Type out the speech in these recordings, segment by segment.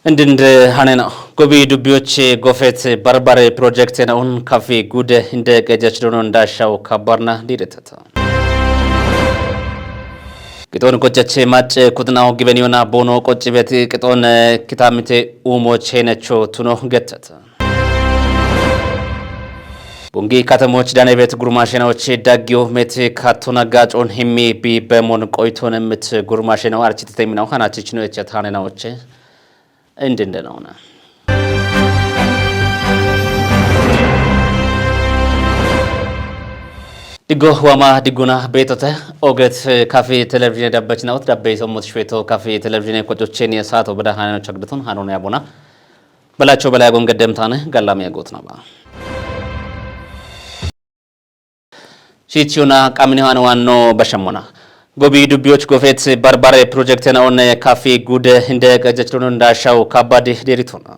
እንድንድ ሀነና ጎቢ ዱቢዎች ጎፌት በርበሬ ፕሮጀክት ነውን ካፌ ጉደ እንደ ገጀች ዶኖ እንዳሻው ከባርና ዲረተታ ቅጦን ቆጨች ማጭ ኩጥናው ግበኒዮና ቦኖ ቆጭ ቤት ቅጦን ኪታሚቴ ኡሞች ሄነቾ ቱኖ ገተተ ቦንጊ ከተሞች ዳኔ ቤት ጉርማሽናዎች ዳጊዮ ሜት ካቶና ጋጮን ሂሚ ቢ በሞን ቆይቶን ምት ጉርማሽናው አርቺቴሚናው ሀናችች ነው የቻታነናዎች እንድንደናውና ዲጎ ዋማ ዲጉና ቤቶተ ኦገት ካፌ ቴሌቪዥን ዳበችናው ዳበይ ሰሞት ሽፌቶ ካፌ ቴሌቪዥን ቆጮቼን የሳቶ በዳሃናው ቸግድቱን ሃኖና ያቦና በላቸው በላይ ጎን ገደምታነ ጋላም ያጎት ነው ባ ሺቺውና ቃምኒዋን ዋኖ በሸሞና ጎቢ ዱቢዎች ጎፌት በርበሬ ፕሮጀክት ነውን ካፌ ጉደ እንደ ገጀችሎን እንዳሻው ከባድ ዴሪቶና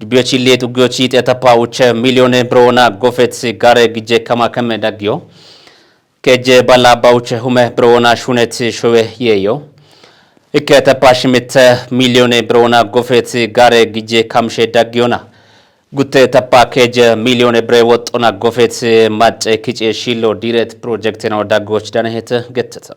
ዱቢዎች ሊት ኡጎች የተፓውቸ ሚሊዮን ብሮና ጎፌት ጋር ግጄ ከማከም ዳጊዮ ከጀ ባላባውቸ ሁመ ብሮና ሹነት ሾዌ የዮ እከተፓሽ ምተ ሚሊዮን ብሮና ጎፌት ጋር ግጄ ካምሼ ዳጊዮና ጉቴ ተፓ ከጀ ሚሊዮን ብሬ ወጦና ጎፌት ማጨ ክጬ ሺሎ ዲሬት ፕሮጀክት ነው ዳጎች ዳነሄተ ገተታ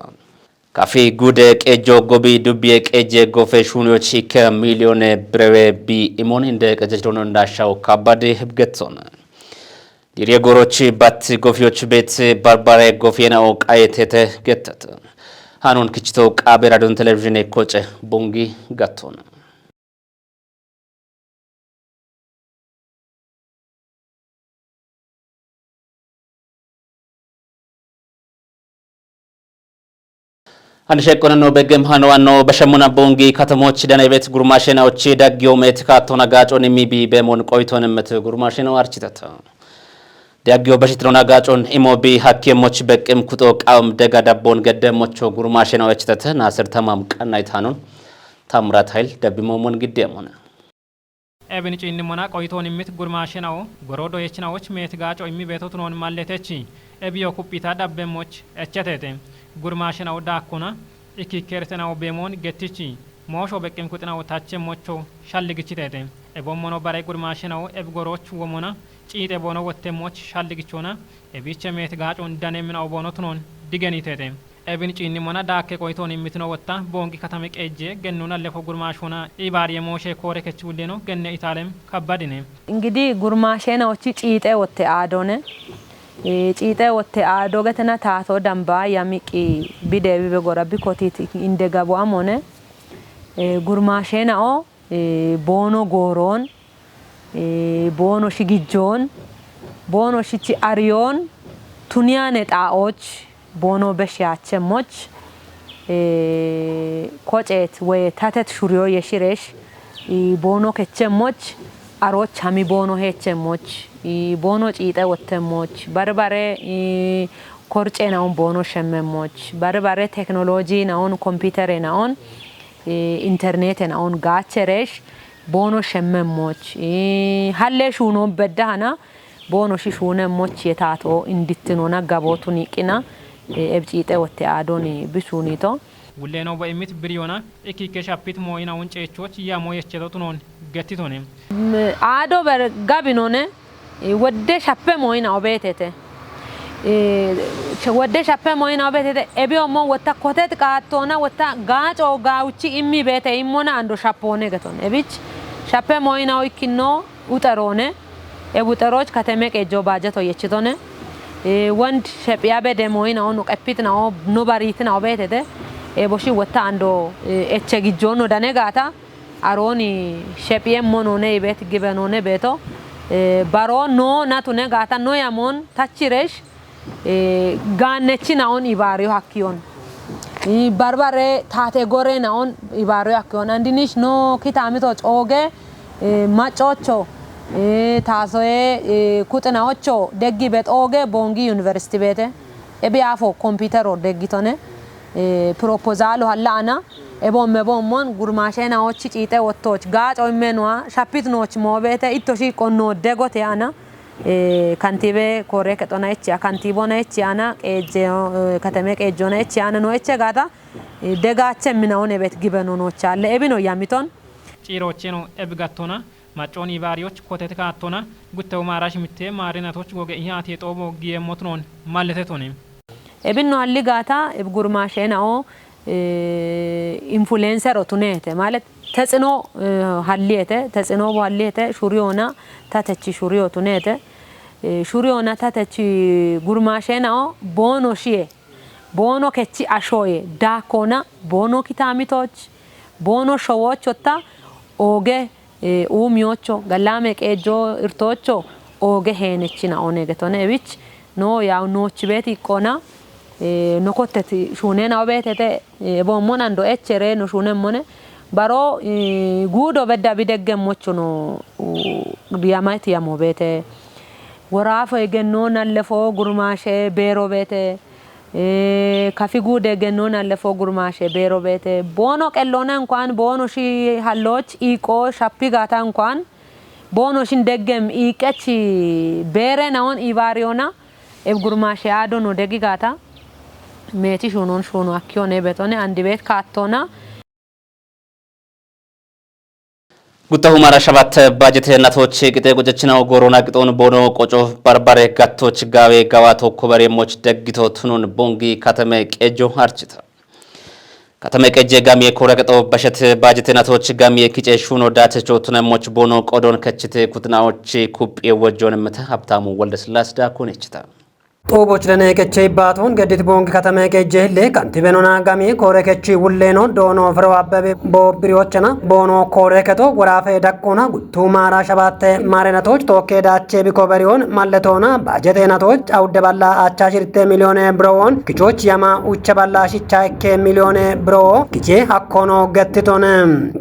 ካፌ ጉደ ቀጆ ጎቢ ዱቢ ቀጀ ጎፌ ሹኖች ከሚሊዮን ብሬ ቢ ኢሞን እንደ ቀጀች ዶኖ እንዳሻው ከባድ ህብገቶና ዲሬጎሮች ባት ጎፊዎች ቤት በርበሬ ጎፌናው ቃየቴተ ገተታ ሃኖን ክችቶ ቃቤራዶን ቴሌቪዥን ኮጨ ቦንጊ ጋቶና አንሸቆነ ነው በገም ሃኖዋን ነው በሸሙና ቦንጊ ከተሞች ዳኔ ቤት ጉርማሽናዎች ዳጊዮ ሜት ካቶና ጋጮን የሚቢ በሞን ቆይቶን ምት ጉርማሽናው አርቺተታ ዳጊዮ በሽትሮና ጋጮን ኢሞቢ ሐኪሞች በቅም ኩጦ ቃም ደጋ ዳቦን ገደሞቾ ጉርማሽናዎች ተተ ናስር ተማም ቀናይታኑን ታምራት ኃይል ደብሞሞን ግዴሞና ኤብን ጪንሞና ቆይቶን ምት ጉርማሽናው ጎሮዶ የችናዎች ሜት ጋጮ የሚ ቤቶቱን ማለተቺ ኤቢዮ ኩፒታ ዳበሞች እቸተተ ጉርማሽናው ዳኩና ኢኪከርተናው በሞን ገትቺ ሞሾ በቅም ኩጥናው ታቸ ሞቾ ሻልግቺተተ ኤቦሞኖ ባራይ ጉርማሽናው ኤብጎሮች ወሞና ጪጤ ቦኖ ወተሞች ሻልግቾና ኤቢቸ ሜት ጋጮ እንዳነምናው ቦኖትኖን ዲገኒተተ ኤብን ጪንሞና ዳከ ቆይቶን የምትኖ ወጣ ቦንጊ ከተመ ቀጄ ገኑና ለፎ ጉርማሽና ኢባር የሞሼ ኮረከች ውሌኖ ገነ ኢታለም ከባድኔ እንግዲህ ጉርማሽናዎች ጪጤ ወተ አዶነ ጪጤ ወተ አዶገተና ታቶ ደምባ ያሚቂ ቢደቢ በጎራቢ ኮቲት እንደጋቧም ሆነ ጉርማሽናኦ ቦኖ ጎሮን ቦኖ ሽግጆን ቦኖ ሽቺ አሪዮን ቱኒያነ ጣዎች ቦኖ በሽያቸሞች ኮጨት ወይ ታተት ሹሪዮ የሽሬሽ ቦኖ ከቸሞች አሮች ሀሚ ቦኖ ሄቸሞች ቦኖ ጪጤ ወተሞች በርበሬ ኮርጬ ናውን ቦኖ ሸመሞች በርበሬ ቴክኖሎጂ ናውን ኮምፒውተር ናውን ኢንተርኔት ናውን ጋቸሬሽ ቦኖ ሸመሞች ሀሌ ሹኖ በዳና ቦኖ ሹነሞች የታቶ እንድትኖና ጋቦቱን ይቅና ኤብጪጤ ወተ አዶኒ ብሱኒቶ ውሌኖ በእሚት ብሪዮና ኢኪከሻፒት ሞይና ወንጨቾች ያሞ የቸቶቱን ገቲቶኔ አዶ በጋቢኖነ ወደ ሻፔ ሞይና ኦቤቴቴ ወደ ሻፔ ሞይና ኦቤቴቴ ኤቢኦሞ ወታ ኮቴት ቃቶና ወታ ጋጮ ጋውቺ ኢሚ ቤቴ ኢሞና አንዶ ሻፖኔ ገቶን ኤቢች ሻፔ ሞይናው ኢኪኖ ኡጠሮኔ ኤቡጠሮች ከተመ ቀጆ ባጀቶ የችቶኔ ወንድ ሸፒያ በደሞይና ኦኑ ቀፒትና ኦ ኖባሪትና ኦቤቴቴ ኤቦሺ ወታ አንዶ ኤቸጊጆኖ ዳነጋታ አሮኒ ሸፒየ ሞኖኔ ቤት ግበኖኔ ቤቶ ባሮ ኖ ናቱኔ ጋታ ኖ ያሞን ታቺሬሽ ጋነቺናውን ኢባሪዮ ሀኪዮን በርበሬ ታቴ ጎሬ ናውን ኢባሪዮ ሀኪዮን አንዲኒሽ ኖ ኪታሚቶ ጮጌ ማጮቾ ታሶዬ ኩጥናዎቾ ደጊ በጦጌ ቦንጊ ዩኒቨርሲቲ ቤቴ ኤቢያፎ ኮምፒውተር ደጊቶኔ ፕሮፖዛሉ ሀላና ኤቦመቦሞን ጉርማሽናዎች ጪጤ ወቶች ጋጮ ኢሜኗ ሻፒትኖች ሞቤቴ ኢቶሺ ቆኖ ደጎቴ ያና ካንቲቤ ኮሬ ከጦናይች ያ ካንቲቦናይች ያና ቀጄ ከተመ ቀጆናይች ያና ኖይቼ ጋታ ደጋቸ ምናውን የቤት ግበኖኖች አለ ኤቢኖ ያሚቶን ጪሮቼ ነው ኤብጋቶና ማጮኒ ባሪዎች ኮቴት ካቶና ጉተው ማራሽ ምቴ ማሪናቶች ጎገ ያቴ ጦቦ ጊየሞት ነው ማለቴቶኒ ኤብኖ አሊጋታ ኤብጉርማሼናኦ ኢንፍሉዌንሰር ኦቱኔቴ ማለት ተጽኖ ሀሊየተ ተጽኖ በሀሊየተ ሹሪዮና ታተቺ ሹሪዮ ቱኔቴ ሹሪዮና ታተቺ ጉርማሼናኦ ቦኖ ሺዬ ቦኖ ከቺ አሾዬ ዳኮና ቦኖ ኪታሚቶች ቦኖ ሾዎች ወታ ኦጌ ኡሚዮቾ ገላሜ ቄጆ እርቶቾ ኦጌ ሄነቺና ኦኔገቶነ ቢች ኖ ያው ኖች ቤት ይቆና ኖኮተት ሹኔና ቤተተ ቦሞና እንዶ ኤቸሬ ኖ ሹኔ ሞነ ባሮ ጉዶ በዳ ቢደገሞቹ ኖ ዲያማት ያሞ ቤተ ወራፈ የገኖና ለፎ ጉርማሼ ቤሮ ቤተ ካፊጉ ደገኖና ለፎ ጉርማሼ ቤሮ ቤተ ቦኖ ቀሎና እንኳን ቦኖ ሺ ሀሎች ኢቆ ሻፒ ጋታ እንኳን ቦኖ ሽን ደገም ኢቀቺ ቤሬናውን ኢባሪዮና ኤብ ጉርማሼ አዶኖ ደጊ ጋታ ሜቲ ሹኖን ሹኖ አኪዮኔ ቤቶኔ አንድ ቤት ካቶና ጉታሁ ማራ ሸባት ባጀት እናቶች ቅጤ ቁጭችናው ጎሮና ቅጦን ቦኖ ቆጮ ባርባሬ ጋቶች ጋዌ ጋዋቶ ኮበሬሞች ደግቶ ትኑን ቦንጊ ከተመ ቄጆ አርችታ ከተመ ቄጀ ጋሚ ኮረቀጦ በሸት ባጀት እናቶች ጋሚ ኪጬ ሹኖ ዳቸቾ ትነሞች ቦኖ ቆዶን ከችት ኩትናዎች ኩፕ የወጆን ምተ ሀብታሙ ወልደስላስ ዳኮነችታ ጦቦች ለነከቼ ባቶን ገዲት ቦንግ ከተመቀ ጀህሌ ካንቲበኖና ጋሚ ኮረከቺ ውሌኖ ዶኖ ፍረው አበበ ቦብሪዎችና ቦኖ ኮረከቶ ወራፈ ዳቆና ጉቱ ማራ ሸባተ ማረናቶች ቶኬዳቼ ቢኮበሪዮን ማለቶና ባጀቴናቶች አውደባላ አቻሽርተ ሚሊዮን ብሮን ኪቾች ያማ ኡቸባላ ሽቻከ ሚሊዮን ብሮ ኪቼ አኮኖ ገትቶነ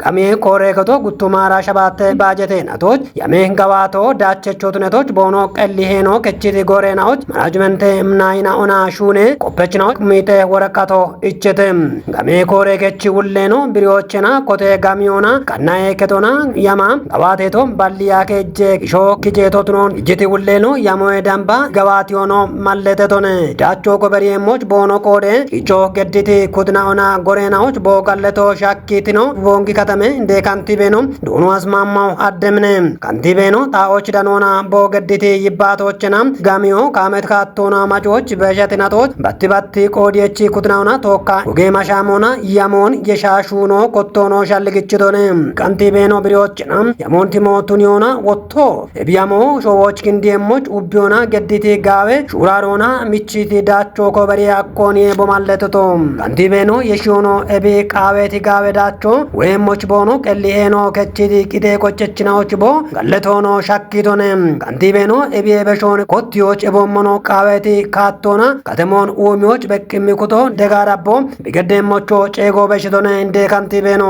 ጋሚ ኮረከቶ ጉቱ ማራ ሸባተ ባጀቴናቶች ያሜን ጋዋቶ ዳቸቾትነቶች ቦኖ ቀሊሄኖ ከቺቲ ጎሬናዎች ማናጅመንት ምናይና ኦና ሹኔ ቆፐችናው ሚቴ ወረቀቶ እቸተም ጋሜ ኮሬከቺ ውሌኖ ብሪዎችና ኮቴ ጋሚዮና ካናዬ ከቶና ያማ ጋዋቴቶ ባሊያ ከጀ ሾ ኪጄቶትኖን እጅቲ ውሌኖ ያሞዬ ዳምባ ጋዋቲዮኖ ማለቴቶነ ዳቾ ኮበሪየሞች ቦኖ ቆዴ ኢቾ ገዲቲ ኩድናኦና ጎሬናዎች ቦቀለቶ ሻኪቲኖ ቦንጊ ከተሜ እንደ ካንቲቤኖ ዶኖ አስማማው አደምነ ካንቲቤኖ ታዎች ዳኖና ቦገዲቲ ይባቶችና ጋሚዮ ካመት ካቶና ማጆች በሸትናቶች ባቲ ቆዲየቺ ኩትናውና ቶካ ኦጌ ማሻሞና ያሞን የሻሹኖ ኮቶኖ ሻልግችቶነ ካንቲቤኖ ብሪዎችና ያሞን ቲሞቱኒዮና ወጥቶ እቢያሞ ሾዎች ክንዲየሞች ኡቢዮና ገዲቲ ጋዌ ሹራሮና ሚቺቲ ዳቾ ኮበሪ አኮኒ ቦማለተቶ ካንቲቤኖ የሺዮኖ እቢ ቃዌቲ ጋዌ ዳቾ ወይሞች ቦኖ ቀሊሄኖ ከቺቲ ቂቴ ቆጨችናዎች ቦ ጋለቶኖ ሻኪቶነ ካንቲቤኖ እቢ በሾን ኮቲዮች ቦሞኖ ቃዌቲ ካቶና ከተሞን ኡሚዎች በቅሚኩቶ ደጋራቦ ቢገደሞቾ ጨጎ በሽቶነ እንደ ካንቲቤኖ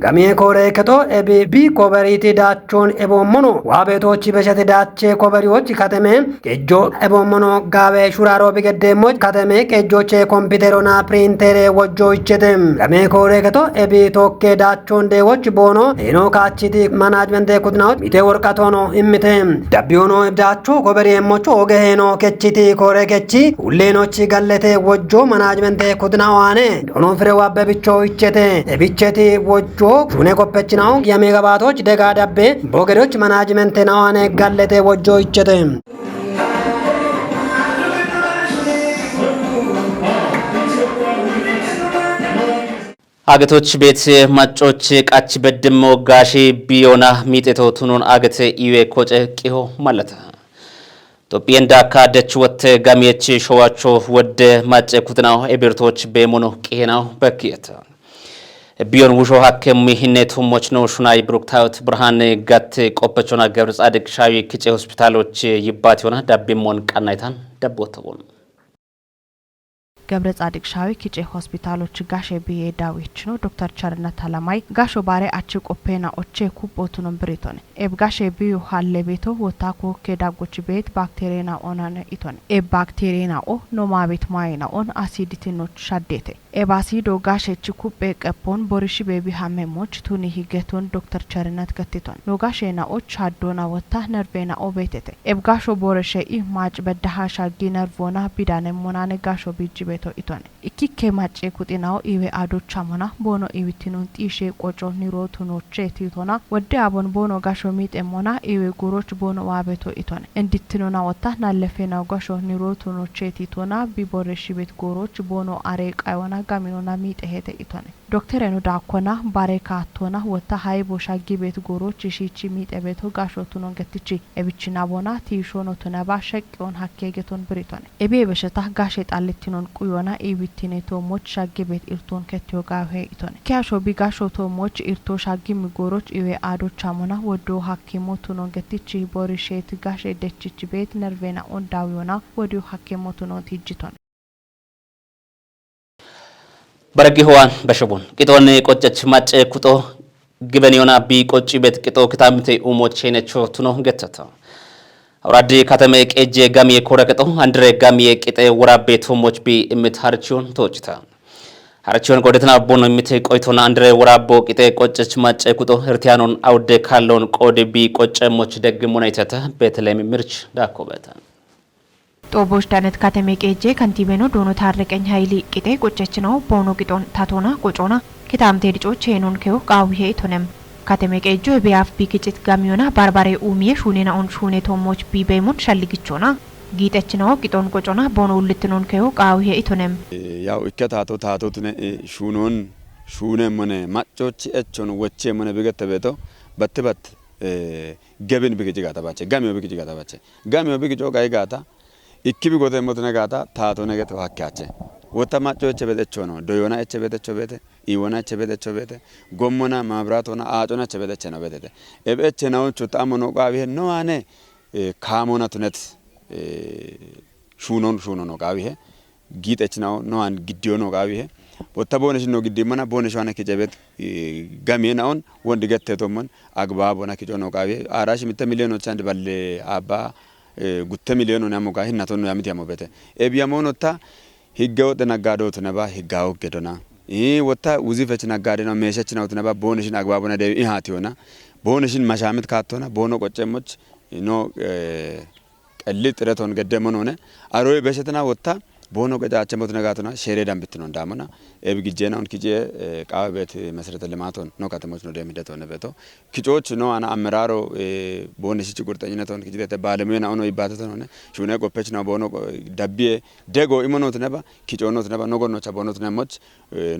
ጋሚ ኮሬከቶ ኤቢ ቢ ኮበሪቲ ዳቾን ኤቦሞኖ ዋቤቶች በሸት ዳቼ ኮበሪዎች ከተሜ ቄጆ ኤቦሞኖ ጋዌ ሹራሮ ቢገደሞች ከተሜ ቄጆቼ ኮምፒውተሮና ፕሪንተር ወጆ ይቸደም ጋሚ ኮሬከቶ ኤቢ ቶኬ ዳቾን ደዎች ቦኖ ኤኖ ካቺቲ ማናጅመንት ኩድናው ሚቴ ወርቀቶኖ ኢምቴ ዳቢዮኖ ዳቾ ኮበሪየሞቾ ኦገሄኖ ከቺቲ ኮሬከቺ ሁሌኖች ጋለቴ ወጆ ማናጅመንት ኩድናዋኔ ዶኖ ፍሬው አበብቾ ይቸቴ እቢቸቲ ወጆ ሹኔ ኮፐችናው የሜጋባቶች ደጋዳቤ ቦገዶች ማናጅመንት ናዋኔ ጋለቴ ወጆ ይቸቴ አገቶች ቤት ማጮች ቃች በድም ወጋሺ ቢዮና ሚጤቶ ቱኑን አገተ ኢዌ ኮጨ ቂሆ ማለት ኢትዮጵያን ዳካ ደች ወተ ጋሚየች ሾዋቾ ወደ ማጨ ኩትናው ኤብርቶች በሞኖ ቂሄናው በክየት ቢዮን ውሾ ሀከም ይህነቱ ሞች ነው ሹናይ ብሩክታውት ብርሃን ጋት ቆፐቾና ገብረ ጻድቅ ሻዊ ክጬ ሆስፒታሎች ይባት ይሆና ዳብሞን ቃናይታን ደቦተቦን ገብረ ጻድቅ ሻዊ ኪጬ ሆስፒታሎች ጋሼ ቢዬ ዳዊች ነው ዶክተር ቸርነት አለማይ ጋሾ ባሬ አቺ ቆፔና ኦቼ ኩቦቱን ብሪቶን ኤብ ጋሼ ቢዩ ሀለ ቤቶ ወታኮ ከዳጎች ቤት ባክቴሪያና ኦናነ ኢቶን ኤብ ባክቴሪያና ኦ ኖማ ቤት ማይና ኦን አሲዲቲኖች ሻዴቴ ኤብ አሲዶ ጋሼ ቺ ኩቤ ቀፖን ቦሪሺ ቤቢ ሀመሞች ቱኒ ሂገቶን ዶክተር ቸርነት ከቲቶን ኖ ጋሼና ኦች ሻዶና ወታ ነርቬና ኦ ቤቴቴ ኤብ ጋሾ ቦረሼ ኢ ማጭ በዳሃ ሻጊ ነርቮና ቢዳነ ሞናነ ጋሾ ቢጂ ቤቶ ኢቶን ኢኪኬ ማጬ ኩጢናው ኢዌ አዶቻ ሞና ቦኖ ኢዊቲኑን ጢሼ ቆጮ ኒሮቱኖቼ ቲቶና ወደ አቦን ቦኖ ጋሾ ሚጤሞና ኢዌ ጉሮች ቦኖ ዋቤቶ ኢቶን እንዲትኑና ወጣ ናለፌናው ጋሾ ኒሮቱኖቼ ቲቶና ቢቦሬሺ ቤት ጎሮች ቦኖ አሬ ቃይዋና ጋሚኖና ሚጤሄተ ኢቶን ዶክተር ኤኑ ዳኮና ባሬካ አቶና ወጣ ሃይ ቦሻጊ ቤት ጎሮች ሺቺ ሚጤቤቶ ጋሾቱኖን ገትቺ ኤብቺና ቦና ቲሾኖ ተነባ ሸቅዮን ሀኬጌቶን ብሪቶን ኤቤ በሸታ ጋሼ ጣልቲኖን ቁዮና ኢዊቲኔቶ ሞች ሻጊ ቤት ኢርቶን ከቲዮ ጋሄ ኢቶን ኪያሾ ቢጋሾቶ ሞች ኢርቶ ሻጊ ሚጎሮች ኢዌ አዶቻ ሞና ወዶ ሀኬሞቱኖን ገትቺ ቦሪሼት ጋሼ ደችቺ ቤት ነርቬና ኦንዳዊዮና ወዲዮ ሀኬሞቱኖን ቲጅቶን በረጊ ሆዋን በሸቦን ቂጦን ቆጨች ማጨ ኩጦ ግበኒዮና ቢ ቆጪ ቤት ቂጦ ክታምቴ ኡሞች ሄነቾ ቱኖ ገተታ አውራዲ ከተማ ቄጄ ጋሚ ኮረቀጦ አንድሬ ጋሚ ቂጤ ወራቤ ቶሞች ቢ እምት ሀርቺዮን ተወጭታ ሀርቺዮን ቆደትና ቦኖ እምት ቆይቶና አንድሬ ወራቦ ቂጤ ቆጨች ማጨ ኩጦ ህርቲያኖን አውደ ካሎን ቆደ ቢ ቆጨሞች ደግሞና ይተተ በተለይ ምርች ዳኮበታ ጦቦች ዳነት ከተማ ቄጄ ከንቲቤኖ ዶኖ ታረቀኝ ኃይሊ ቂጤ ቆጨች ነው ቦኖ ቂጦን ታቶና ቆጮና ኪታምቴ ዲጮች ሄኖን ከው ቃዊሄ ቶነም ከተማ ቄጆ ቢያፍ ቢግጭት ጋሚዮና ባርባሬ ኡሚዬ ሹኔና ኦን ሹኔ ቶሞች ቢቤሙን ሸልግቾና ጊጠች ነው ቂጦን ቆጮና ቦኖ ልትኖን ከው ቃዊሄ ቶነም ያው እከታቶ ታቶቱነ ሹኖን ሹኔ መነ ማጮች እቾን ወቼ መነ ቢገተበቶ በትበት ገብን ቢግጭ ጋታባቸ ጋሚዮ ቢግጭ ጋታባቸ ጋሚዮ ቢግጮ ጋይጋታ ኢኪቢ ጎተ ሞት ነጋታ ታቶ ነገተ ዋካቸ ወተማጮ እቸ በተቾ ነው ዶዮና እቸ በተቾ በተ ኢወና እቸ በተቾ በተ ጎሞና ማብራቶና አጮና እቸ በተቸ ነው በተተ እበቸ ነው ቹጣሞ ነው ቃቢሄ ነው አነ ካሞና ቱነት ሹኖን ነው ቃቢሄ ጊጠች ነው አን ግዲዮ ነው ቃቢሄ ወተቦነሽ ነው ግዲመና ቦነሽ ዋና ከጀበት ጋሜናውን ወንድ ገተቶመን አግባቦና ከጆ ነው ቃቢሄ አራሽ ሚተ ሚሊዮኖች አንድ ባለ አባ ጉተ ሚሊዮን ነው ያሞጋ ህናቶ ነው ያምት ያሞበተ ኤቢያሞኖታ ህገወጥ ነጋዶት ነባ ህጋው ገዶና ወታ ውዚፈች ነጋዴ ነው መሸች ነው ተነባ ቦነሽን አግባቡና ደይ ኢሃቲዮና ቦነሽን ማሻምት ካቶና ቦኖ ቆጨሞች ኖ ቀል ጥረቶን ገደመን ሆነ አሮይ በሸተና ወታ ቦኖ ቆጫቸሞት ነጋቶና ሼሬ ዳምብት ነው እንዳመና ኤብግጄናውን ኪጄ ቃበት መሰረተ ልማቶን ነው ከተሞች ነው ደምደተው ነበቶ ኪጮች ነው አና አመራሮ ቦነሽ ቁርጠኝነቶን ኪጄ ባለሙያና ሆኖ ይባተተ ነው ሹነ ቆፈች ነው ቦኖ ዳቢዬ ደጎ ኢሞኖት ነባ ኪጮኖት ነባ ኖጎኖቻ ቦኖት ነሞች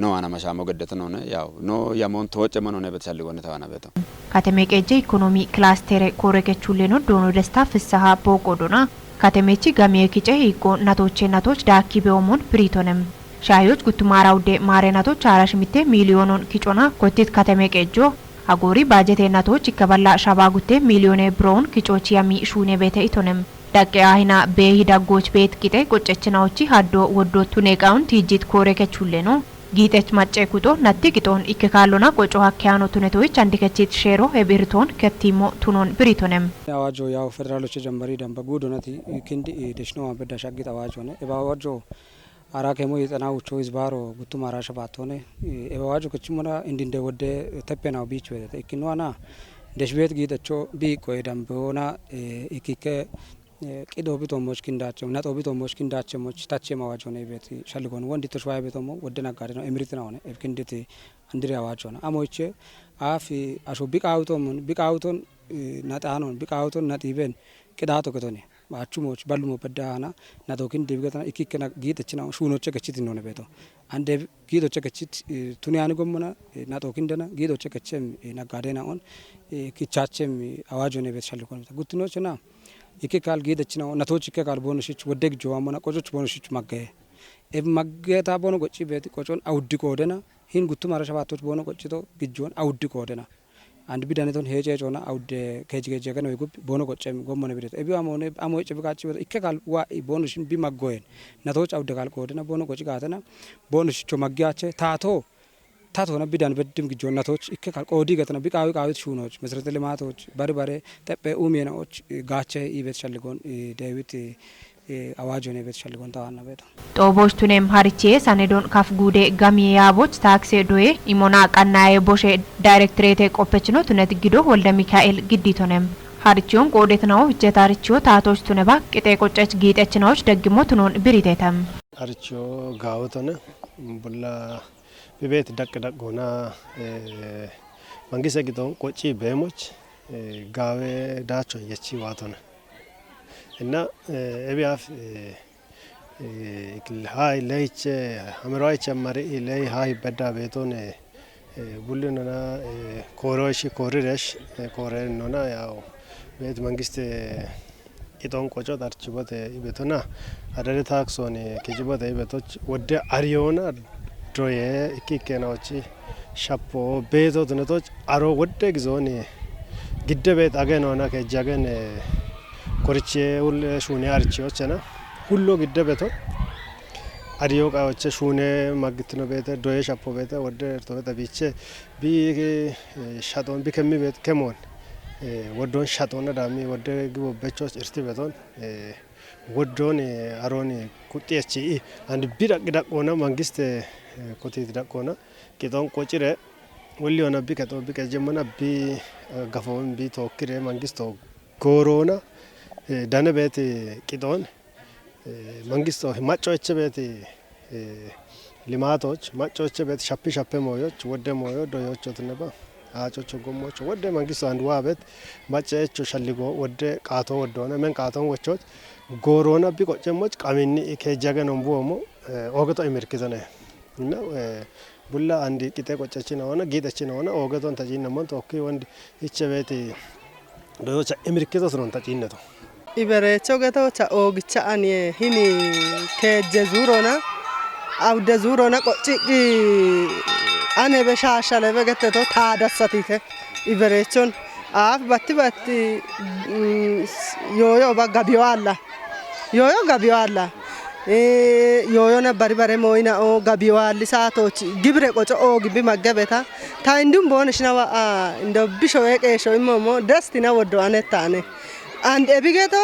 ነው አና ማሻሞ ገደተ ነው ያው ኖ ያሞን ተወጨ መኖ ነው በተሳልጎነ ተዋና በቶ ከተማ ቄጄ ኢኮኖሚ ክላስተር ኮረገቹሌ ነው ዶኖ ደስታ ፍሳሃ ቦቆዶና ከተሜቺ ጋሚዬ ኪጬ ኢኮ ናቶች ዳኪ ቢኦሞን ብሪቶንም ሻዮች ጉትማራውዴ ማሬናቶች አራሽ ሚቴ ሚሊዮኖን ኪጮና ኮቲት ከተሜ ቄጆ አጎሪ ባጀቴ ናቶች ይከባላ ሻባ ጉቴ ሚሊዮኔ ብሮን ኪጮች ያሚ ሹኔ ቤተ ኢቶንም ዳቄ አይና በሂ ዳጎች ቤት ቂጤ ቆጨችናዎቺ ሀዶ ወዶ ቱኔቃውን ቲጂት ኮሬከቹሌ ነው ጊጤች ማጨ ኩጦ ናቲ ቂጦን ኢከካሎና ቆጮ ሀኪያኖ ቱኔቶች አንዲከቺት ሼሮ ሄቢርቶን ከቲሞ ቱኖን ብሪቶንም አዋጆ ያው ፌደራሎች ጀምበሪ ደንበ ጉዶነቲ ክንዲ ደሽኖ አበዳሻጊት አዋጆ ነው አዋጆ አራከሞ የጠናውቾ ይዝባሮ ጉቱ ማራሻ ባቶነ አዋጆ ከችሞና እንዲንደ ወደ ተፔናው ቢች ወደ ኢኪኖና ደሽቤት ጊጠቾ ቢቆ ደንበውና ኢኪከ ቂዶ ቢቶሞች ክንዳቸው ናጦ ቢቶሞች ክንዳቸሞች ታቸ ማዋጆ ነው ቤት ሸልጎን ወንዲ ተሽዋይ ቤቶሞ ወደና ጋር ነው ኤምሪት ነው ኤፍ ክንዲት አንድሪ አዋጆ ነው አሞቼ አፊ አሾ ቢቃውቶን ናጣኖን ቢቃውቶን ናጢበን ቅዳቶ ከተኔ አቹሞች ባሉሞ በዳና ናጦ ክንዲ ቢገተና ኢኪከና ጊጠችና ሹኖች ገችት ነው ቤቶ አንደ ጊጦች ገችት ቱኒያን ጎመና ናጦ ክንደና ጊጦች ገቸም ነጋዴና ኦን ኪቻቸም አዋጆ ነው ቤት ሸልጎን ጉትኖችና ይከካል ጌደች ነው ናቶች ይከካል ቦነሽች ወደግ ጆዋሞና ቆጮች ቦነሽች ማገየ ማገታ ቦኖ ቆጪ ቤት ቆጮን አውድ ቆደና ሂን ጉቱ ማራሻባቶች ቦኖ ቆጭቶ ግጆን አውድ ቆደና አንድ ቢዳነቶን ሄጨጮና አውድ ከጅገጀ ገነ ይጉብ ቦኖ ቆጨም ጎሞነ ቢደት እቢው አሞነ አሞጭ ብቃጭ ይከካል ዋ ቦነሽን ቢማጎየን ናቶች አውድ ቃል ቆደና ቦኖ ቆጭ ጋተና ቦነሽቾ ማጊያቸ ታቶና ቢዳን በድም ግጆናቶች ይከካል ቆዲ ገተና ቢቃዊት ሹኖች መሰረተ ልማቶች በርበሬ ጠጴ ኡሜናዎች ጋቸ ይቤት ሸልጎን ዴቪት አዋጆ ነው ቤት ሸልጎን ታዋና ቤት ጦቦች ቱኔም ሀሪቼ ሳኔዶን ካፍ ጉዴ ጋሚያቦች ታክሲ ዶዬ ኢሞና ቀናዬ ቦሼ ዳይሬክቶሬት ቆፈች ነው ቱነት ግዶ ወልደ ሚካኤል ግዲቶነም ሀሪቾን ቆዴት ነው ጀታሪቾ ታቶች ቱነባ ቅጤ ቆጨች ጊጤች ነውች ደግሞ ቱኖን ብሪቴተም archo gaawotona bulla bibet dak gona mangise giton qoci bemoch gawe dacho yechi watona እና እቢያፍ ሃይ ለይቼ አምሮይቼ ማሪ ለይ ሃይ በዳ ቤቶን ቡልነና ኮሮሽ ኮሪረሽ ኮረኖና ያው ቤት መንግስት ኢቶን ቆጮ ዳርችቦት ቤቶና አደረ ታክሶን ከጅቦት ቤቶች ወደ አሪዮና ድሮዬ ኢኪኬናዎች ሻፖ ቤቶት ነቶች አሮ ወደ ግዞን ግደ ቤት አገኖና ከጃገን ኮርቼ ሁሉ ሹኔ አርቺዎችና ሁሉ ግደ ቤቶ አዲዮ ቃዎች ሹኔ ማግት ነው ቤተ ዶዬ ሻፖ ቤተ ወደ ተበተ ቢቼ ቢ ሻቶን ቢከሚ ቤት ከሞን ወዶን ሻቶን ዳሚ ወደ ግቦ በቾስ እርት ቤቶን ወዶን አሮን ኩጤቺ አንድ ቢዳቅ ዳቆና መንግስት ኮቴት ዳቆና ቂጦን ቆጭረ ወሊ ሆነ ቢከቶ ቢከጀመና ቢ ጋፎን ቢ ተወክረ መንግስት ጎሮና ዳነ ቤት ቂጦን መንግስት ማጮች ቤት ልማቶች ማጮች ቤት ሻፕ ሞዮች ወደ ሞዮ ዶዮች ተነባ አጮች ጎሞች ወደ መንግስት አንድ ዋ ቤት ማጨች ሸልጎ ወደ ቃቶ ወደሆነ ምን ቃቶን ወቾች ጎሮና ቢቆጨሞች ቃሚኒ ከጃገነው ቦሞ ኦገቶ ይመርክዘነ እና ቡላ አንድ ቂጤ ቆጨችን ሆነ ጌጠችን ሆነ ኦገቶን ተጂነሞን ተወኪ ወንድ ይቸ ቤት ዶዮች ይመርክዘው ነው ተጂነቶ iberecho geto cha ogicha ani hini keje zurona awde zurona qochi ane be shashale be geteto taadasatite iberechon af batti yoyo gabiwalla yoyo na bari moina o gabiwalli saatochi gibre qocho o gibi magabeta ta indum bonishna wa indo bisho ekesho immo destina wodo anetane and ebigeto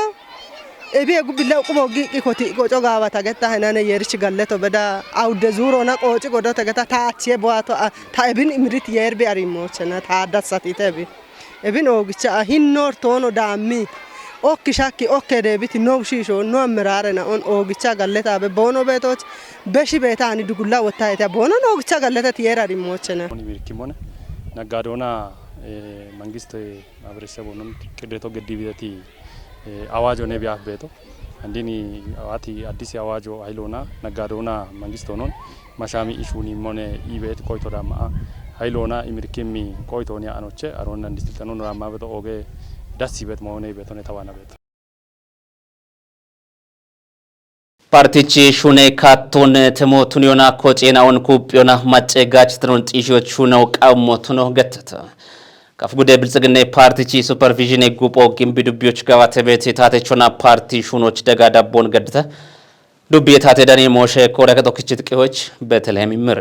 ebi egubilla qubo giqi koti qoco gaawata getta hanane yerich galleto beda awde zurona qoci godo tageta taachiye boato ta ebin imrit yerbi arimochena ta dasati tebi ebin ogicha hinnor tono dammi okki shakki okke debiti no shisho no amirare na on ogicha galleta be bono betoch beshi betani dugulla wotaita bono no ogicha galleta tiyer arimochena mirkimona nagadona መንግስት ማብረሰቡንም ቅዴቶ ገዲቢቲ አዋጆ ነቢያ ቤቶ አንዲኒ አዋቲ አዲስ አዋጆ አይሎና ነጋዶና መንግስት ሆኖን ማሻሚ ኢሹኒ ሞኔ ኢቤት ኮይቶ ዳማ አይሎና ኢምርኪሚ ኮይቶኒ አኖቼ አሮና እንዲስተኑ ራማ ቤቶ ኦጌ ዳሲበት ሞኔ ቤቶኔ ተዋና ቤቶ ፓርቲቺ ሹኔ ካቶን ተሞቱኒዮና ኮጬናውን ኩጵዮና ማጨጋች ትሮን ጢሾች ሹነው ቃሞቱኖ ገተተ ከፍጉደ ብልጽግና ፓርቲቺ ሱፐርቪዥን ጉጶ ግምቢ ዱቢዎች ጋዋተ ቤት ታተቾና ፓርቲ ሹኖች ደጋ ዳቦን ገድተ ዱቢ ታተ ዳኒ ሞሼ ኮረከቶ ክችት ቂዎች በተለይም ይምር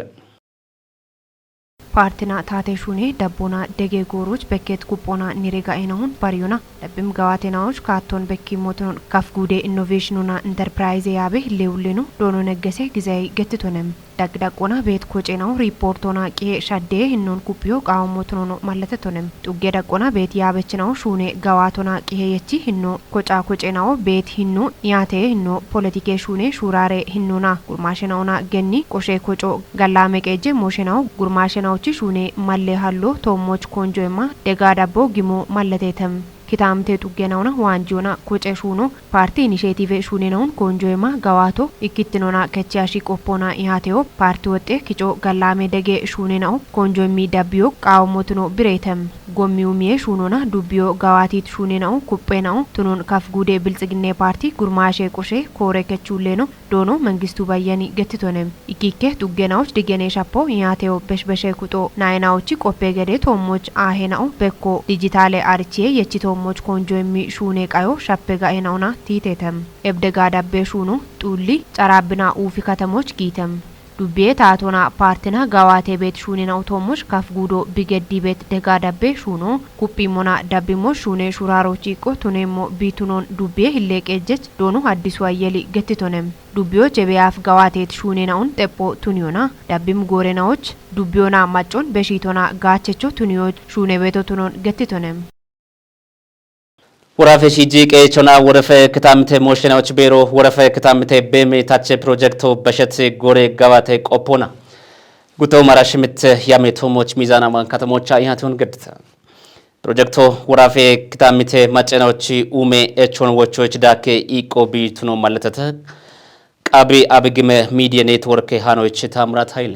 ፓርቲና ታቴ ሹኔ ደቦና ደጌ ጎሮች በኬት ኩጶና ኒሬጋኤናውን ባሪዮና ደብም ጋዋቴናዎች ካቶን በኪ ሞቶን ከፍጉደ ኢኖቬሽኑና ኢንተርፕራይዝ ያቤ ሌውሌኑ ዶኖ ነገሴ ጊዜይ ገትቶነም ዳግዳቆና ቤት ኮጬናው ሪፖርቶና ቄ ሻዴ ህኖን ኩጵዮ ቃውሞቶኖ ማለተቶነም ጡጌ ዳቆና ቤት ያበችናው ሹኔ ጋዋቶና ቄየቺ ህኖ ኮጫ ኮጬናው ቤት ህኖ ያቴ ህኖ ፖለቲኬ ሹኔ ሹራሬ ህኖና ጉርማሽናውና ገኒ ቆሼ ኮጮ ጋላሜ ቄጄ ሞሽናው ጉርማሽናው ሹኔ ማለ ሃሎ ቶሞች ኮንጆማ ደጋ ዳቦ ጊሞ ማለቴተም ኪታምቴ ጡጌናውና ዋንጆና ኮጬ ሹኖ ፓርቲ ኢኒሼቲቭ ሹኔናውን ኮንጆማ ጋዋቶ ኢኪትኖና ከቻሺ ቆፖና ያቴዮ ፓርቲ ወጤ ኪጮ ጋላሜ ደጌ ሹኔናው ኮንጆሚ ዳቢዮ ቃውሞትኖ ብሬተም ጎሚውሚዬ ሹኖና ዱቢዮ ጋዋቲት ሹኔናው ኩጴናው ትኖን ከፍጉዴ ብልጽግና ፓርቲ ጉርማሼ ቆሼ ኮሬከቹሌኖ ዶኖ መንግስቱ ባያኒ ገትቶነም ኢኪኬ ጡጌናዎች ድገኔ ሻፖ ያቴዮ በሽበሸ ኩጦ ናይናዎች ቆፔ ገዴ ቶሞች አሄናው በኮ ዲጂታሌ አርቺዬ የቺቶ ሞች ኮንጆሚ ሹኔ ቃዮ ሻፔጋ ኤናውና ቲቴተም ኤብደጋ ዳቤ ሹኑ ጡሊ ጨራብና ኡፊ ከተሞች ጊተም ዱቤ ታቶና ፓርቲና ጋዋቴ ቤት ሹኔና አውቶሞች ካፍጉዶ ቢገዲ ቤት ደጋ ዳቤ ሹኖ ኩጲሞና ዳቢሞ ሹኔ ሹራሮች ኢቆ ቱኔሞ ቢቱኖን ዱቤ ህሌቄጀች ዶኑ አዲሱ አየሊ ገትቶነም ዱቢዮች የቢያፍ ጋዋቴት ሹኔናውን ጠፖ ቱኒዮና ዳቢም ጎሬናዎች ዱቢዮና ማጮን በሺቶና ጋቸቾ ቱኒዮች ሹኔ ቤቶ ቱኖን ገትቶነም ወራፈ ሲጂቄ ቾና ወረፈ ክታምቴ ሞሽናዎች ቤሮ ወረፈ ክታምቴ ቤሜ ታቼ ፕሮጀክቶ በሸት ጎሬ ጋባቴ ቆፖና ጉተው ማራሽምት ያሜቶሞች ሚዛና ማን ከተሞቻ ይሃቱን ግድተ ፕሮጀክቶ ወራፈ ክታምቴ ማጨናዎች ኡሜ ኤቾን ወቾች ዳኬ ኢቆቢ ቱኖ ማለተተ ቃብሪ አብግመ ሚዲያ ኔትወርክ ሃኖች ታምራት ኃይሌ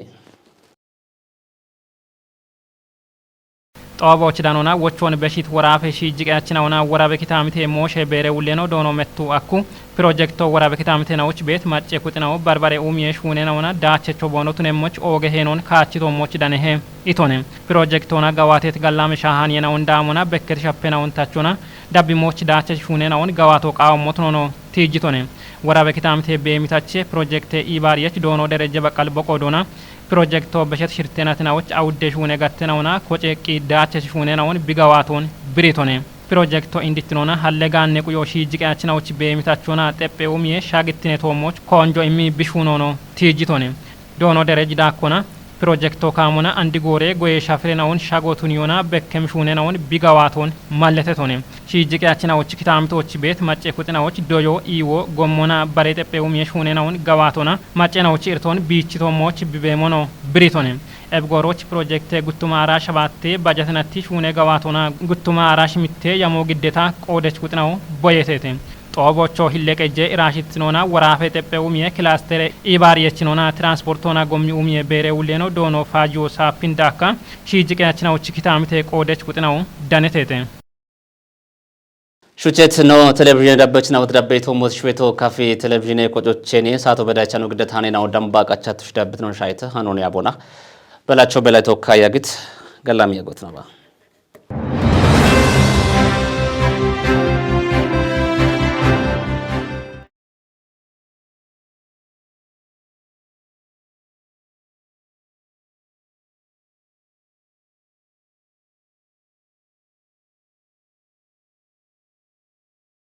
ጧባዎች ዳኖና ወቾን በሺት ወራፈ ሺጅቃችናውና ወራበ ኪታምቴ ሞሼ ቤሬ ውሌኖ ዶኖ መቱ አኩ ፕሮጀክቶ ወራበ ኪታምቴ ናዎች ቤት ማጨ ኩጥናው ባርባሬ ኡሚየሽ ሁኔናውና ዳቸቾ ቦኖቱ ነሞች ኦገ ሄኖን ካቺቶሞች ዳነሄ ኢቶኔ ፕሮጀክቶና ጋዋቴት ጋላም ሻሃን የናውን ዳሙና በከር ሸፈናውን ታቾና ዳቢሞች ዳቸሽ ሁኔናውን ጋዋቶ ቃውሞት ኖ ቲጅቶኔ ወራበ ኪታምቴ በሚታቼ ፕሮጀክት ኢባሪየች ዶኖ ደረጀ በቀል በቆዶና ፕሮጀክቶ በሸት ሽርቴናትናዎች አውደሽ ሁኔ ጋተናውና ኮጨቂ ዳቸሽ ሁኔናውን ቢጋዋቶን ብሪቶኔ ፕሮጀክቶ ኢንዲትኖና ሀለጋን ነቁዮ ሺጅቃችናዎች በሚታቾና ጠጴውም የሻግትኔ ቶሞች ኮንጆ ኢሚ ቢሹኖኖ ቲጂቶኔ ዶኖ ደረጅ ዳኮና ፕሮጀክቶ ካሙና አንዲ ጎሬ ጎዬ ሻፍሬናውን ሻጎቱን ዮና በከምሽ ሁኔናውን ቢጋዋቶን ማለተቶኔ ሺጅቃችናዎች ኪታምቶች ቤት ማጨ ኩጥናዎች ዶዮ ኢዎ ጎሞና ባሬ ጠጴውም የሹኔናውን ጋዋቶና ማጨናዎች ኢርቶን ቢቺቶሞች ቢቤሞኖ ብሪቶኔ ኤብጎሮች ፕሮጀክት ጉቱማራ ሸባቴ ባጀትናቲ ሹኔ ጋዋቶና ጉቱማራ ሽሚቴ ያሞ ግዴታ ቆደች ኩጥናው ቦየቴቴ ጦቦቾ ሂለቀጀ ኢራሽትኖና ወራፈ ጠጴውም የክላስተር ኢባሪየችኖና ትራንስፖርቶና ጎምኒውም የቤሬ ውሌኖ ዶኖ ፋጆ ሳፒንዳካ ሺጅቃችናዎች ኪታምቴ ቆደች ኩጥናው ዳነቴቴ ሹቸት ነው ቴሌቪዥን ዳበችና ወትዳበይቶ ሞት ሽቤቶ ካፌ ቴሌቪዥን ቆጮቼኔ ሳቶ በዳቻኑ ግደታኔ ነው ደምባቃቻ ተሽዳበት ነው ሻይተ ሃኖን ያቦና በላቸው በላይ ተወካይ ያግት ገላም ያጎት ነው